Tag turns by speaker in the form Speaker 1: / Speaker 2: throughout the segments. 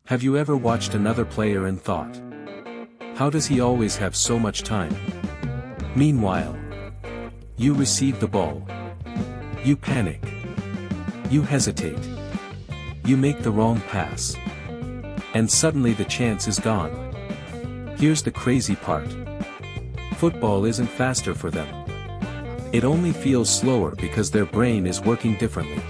Speaker 1: Have you ever watched another player and thought, how does he always have so much time? Meanwhile, you receive the ball. You panic. You hesitate. You make the wrong pass. And suddenly the chance is gone. Here's the crazy part. Football isn't faster for them. It only feels slower because their brain is working differently.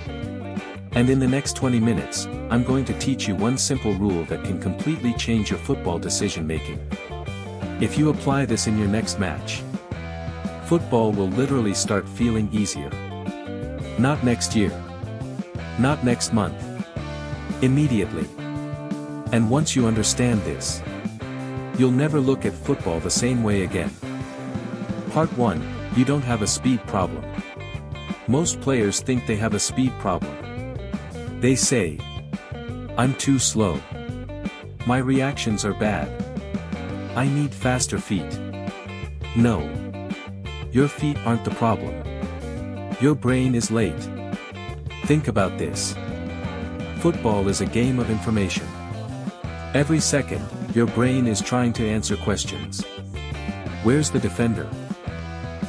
Speaker 1: And in the next 20 minutes, I'm going to teach you one simple rule that can completely change your football decision-making. If you apply this in your next match, football will literally start feeling easier. Not next year. Not next month. Immediately. And once you understand this, you'll never look at football the same way again. Part 1, you don't have a speed problem. Most players think they have a speed problem. They say, I'm too slow. My reactions are bad. I need faster feet. No. Your feet aren't the problem. Your brain is late. Think about this. Football is a game of information. Every second, your brain is trying to answer questions. Where's the defender?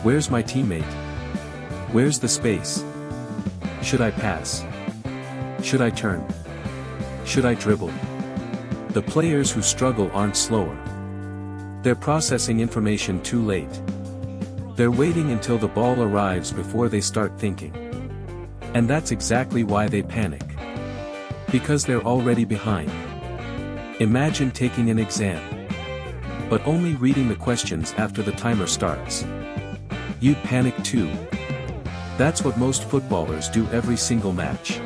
Speaker 1: Where's my teammate? Where's the space? Should I pass? Should I turn? Should I dribble? The players who struggle aren't slower. They're processing information too late. They're waiting until the ball arrives before they start thinking. And that's exactly why they panic. Because they're already behind. Imagine taking an exam, but only reading the questions after the timer starts. You'd panic too. That's what most footballers do every single match.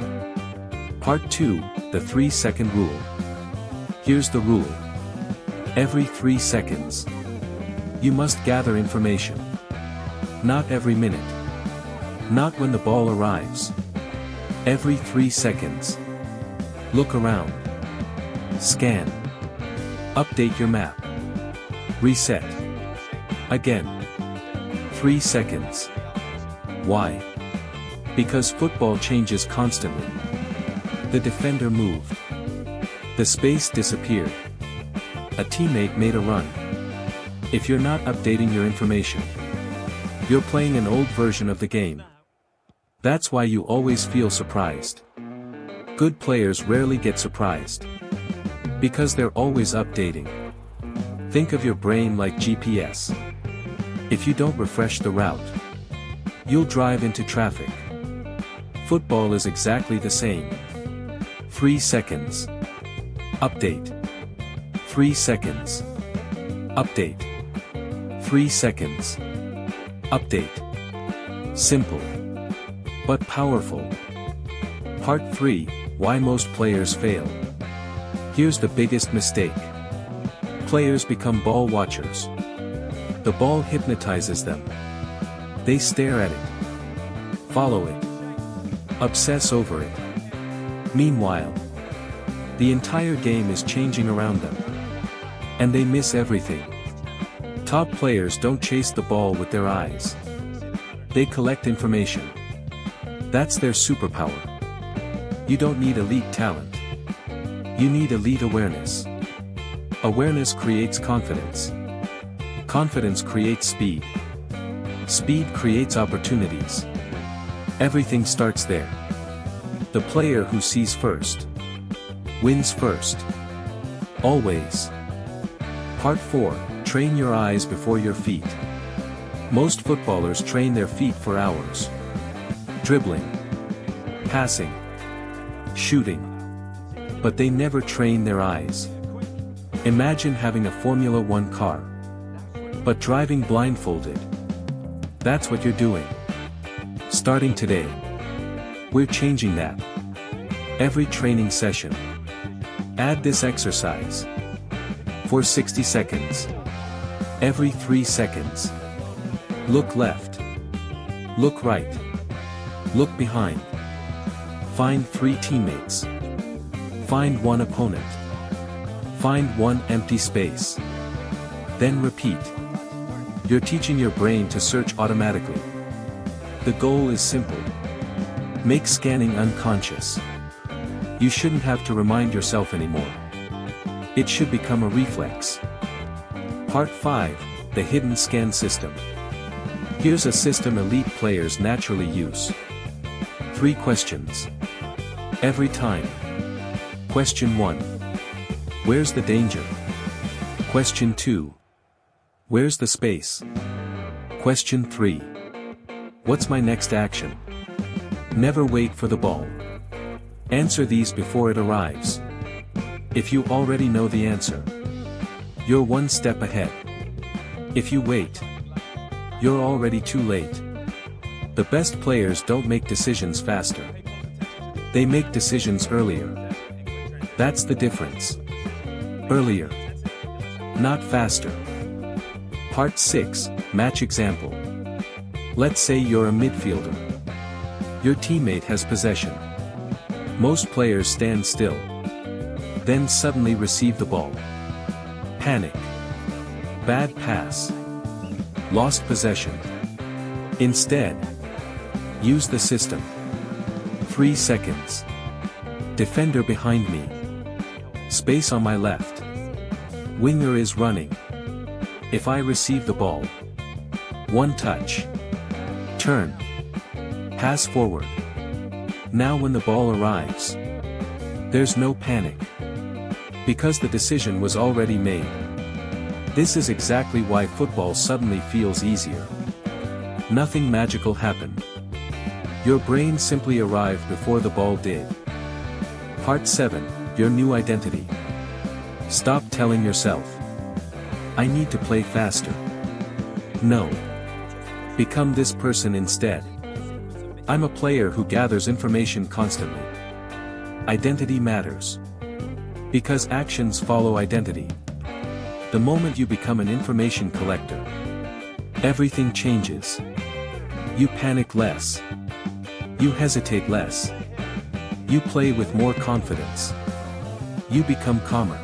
Speaker 1: Part 2, the 3-second rule. Here's the rule. Every 3 seconds, you must gather information. Not every minute. Not when the ball arrives. Every 3 seconds. Look around. Scan. Update your map. Reset. Again. 3 seconds. Why? Because football changes constantly. The defender moved. The space disappeared. A teammate made a run. If you're not updating your information, you're playing an old version of the game. That's why you always feel surprised. Good players rarely get surprised. Because they're always updating. Think of your brain like GPS. If you don't refresh the route, you'll drive into traffic. Football is exactly the same. 3 seconds. Update. 3 seconds. Update. 3 seconds. Update. Simple. But powerful. Part 3, why most players fail. Here's the biggest mistake. Players become ball watchers. The ball hypnotizes them. They stare at it. Follow it. Obsess over it. Meanwhile, the entire game is changing around them. And they miss everything. Top players don't chase the ball with their eyes. They collect information. That's their superpower. You don't need elite talent. You need elite awareness. Awareness creates confidence. Confidence creates speed. Speed creates opportunities. Everything starts there. The player who sees first wins first. Always. Part 4, train your eyes before your feet. Most footballers train their feet for hours. Dribbling. Passing. Shooting. But they never train their eyes. Imagine having a Formula 1 car. But driving blindfolded. That's what you're doing. Starting today. We're changing that. Every training session. Add this exercise. For 60 seconds. Every 3 seconds. Look left. Look right. Look behind. Find 3 teammates. Find 1 opponent. Find 1 empty space. Then repeat. You're teaching your brain to search automatically. The goal is simple. Make scanning unconscious. You shouldn't have to remind yourself anymore. It should become a reflex. Part 5, the hidden scan system. Here's a system elite players naturally use. 3 questions. Every time. Question 1. Where's the danger? Question 2. Where's the space? Question 3. What's my next action? Never wait for the ball. Answer these before it arrives. If you already know the answer, you're one step ahead. If you wait, you're already too late. The best players don't make decisions faster. They make decisions earlier. That's the difference. Earlier. Not faster. Part 6, match example. Let's say you're a midfielder. Your teammate has possession. Most players stand still. Then suddenly receive the ball. Panic. Bad pass. Lost possession. Instead, use the system. 3 seconds. Defender behind me. Space on my left. Winger is running. If I receive the ball. 1 touch. Turn. Pass forward. Now when the ball arrives, there's no panic. Because the decision was already made. This is exactly why football suddenly feels easier. Nothing magical happened. Your brain simply arrived before the ball did. Part 7, your new identity. Stop telling yourself, I need to play faster. No. Become this person instead. I'm a player who gathers information constantly. Identity matters. Because actions follow identity. The moment you become an information collector, everything changes. You panic less. You hesitate less. You play with more confidence. You become calmer.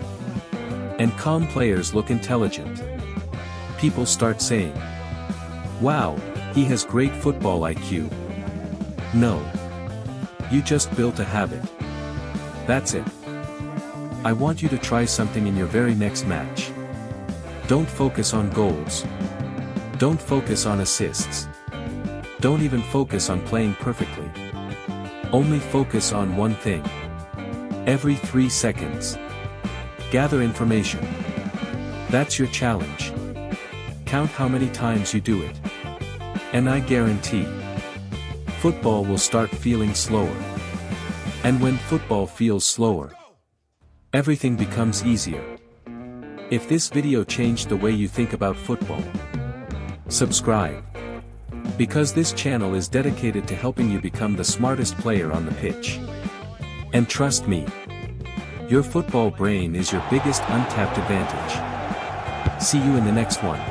Speaker 1: And calm players look intelligent. People start saying, wow, he has great football IQ. No. You just built a habit. That's it. I want you to try something in your very next match. Don't focus on goals. Don't focus on assists. Don't even focus on playing perfectly. Only focus on one thing. Every 3 seconds. Gather information. That's your challenge. Count how many times you do it. And I guarantee, football will start feeling slower. And when football feels slower, everything becomes easier. If this video changed the way you think about football, subscribe. Because this channel is dedicated to helping you become the smartest player on the pitch. And trust me, your football brain is your biggest untapped advantage. See you in the next one.